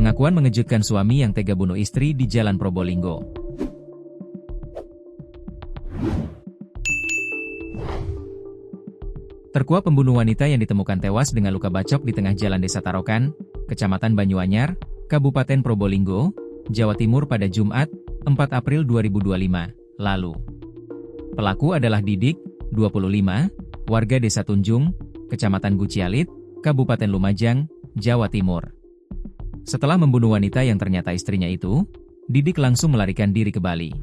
Pengakuan mengejutkan suami yang tega bunuh istri di Jalan Probolinggo. Terkuak pembunuh wanita yang ditemukan tewas dengan luka bacok di tengah jalan Desa Tarokan, Kecamatan Banyuanyar, Kabupaten Probolinggo, Jawa Timur pada Jumat, 4 April 2025, lalu. Pelaku adalah Didik, 25, warga Desa Tunjung, Kecamatan Gucialit, Kabupaten Lumajang, Jawa Timur. Setelah membunuh wanita yang ternyata istrinya itu, Didik langsung melarikan diri ke Bali.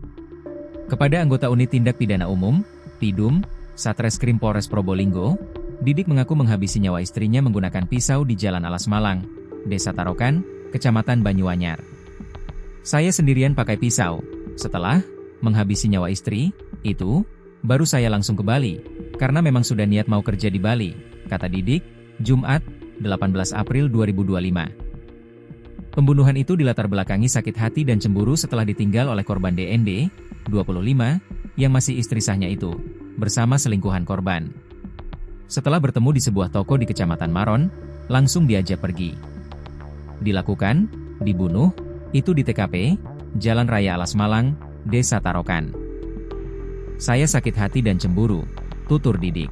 Kepada anggota Unit Tindak Pidana Umum, Tidum, Satreskrim Polres Probolinggo, Didik mengaku menghabisi nyawa istrinya menggunakan pisau di Jalan Alas Malang, Desa Tarokan, Kecamatan Banyuanyar. Saya sendirian pakai pisau. Setelah menghabisi nyawa istri, itu, baru saya langsung ke Bali, karena memang sudah niat mau kerja di Bali, kata Didik, Jumat, 18 April 2025. Pembunuhan itu dilatar belakangi sakit hati dan cemburu setelah ditinggal oleh korban DND, 25, yang masih istri sahnya itu, bersama selingkuhan korban. Setelah bertemu di sebuah toko di Kecamatan Maron, langsung diajak pergi. Dilakukan, dibunuh, itu di TKP, Jalan Raya Alas Malang, Desa Tarokan. Saya sakit hati dan cemburu, tutur Didik.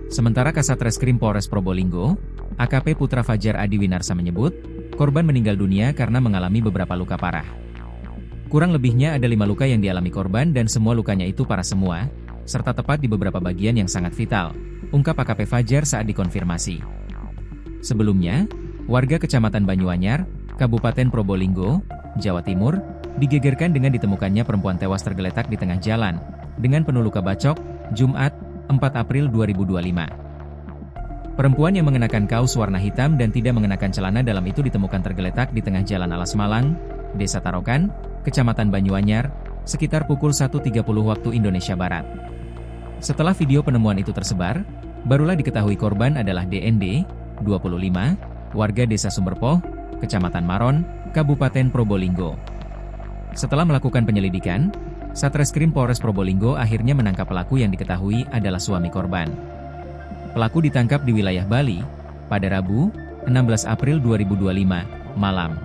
Sementara Kasat Reskrim Polres Probolinggo, AKP Putra Fajar Adi Winarsa menyebut, korban meninggal dunia karena mengalami beberapa luka parah. Kurang lebihnya ada 5 luka yang dialami korban dan semua lukanya itu parah semua, serta tepat di beberapa bagian yang sangat vital, ungkap AKP Fajar saat dikonfirmasi. Sebelumnya, warga Kecamatan Banyuanyar, Kabupaten Probolinggo, Jawa Timur, digegerkan dengan ditemukannya perempuan tewas tergeletak di tengah jalan, dengan penuh luka bacok, Jumat, 4 April 2025. Perempuan yang mengenakan kaos warna hitam dan tidak mengenakan celana dalam itu ditemukan tergeletak di tengah Jalan Alas Malang, Desa Tarokan, Kecamatan Banyuanyar, sekitar pukul 1.30 waktu Indonesia Barat. Setelah video penemuan itu tersebar, barulah diketahui korban adalah DND, 25, warga Desa Sumberpoh, Kecamatan Maron, Kabupaten Probolinggo. Setelah melakukan penyelidikan, Satreskrim Polres Probolinggo akhirnya menangkap pelaku yang diketahui adalah suami korban. Pelaku ditangkap di wilayah Bali, pada Rabu, 16 April 2025, malam.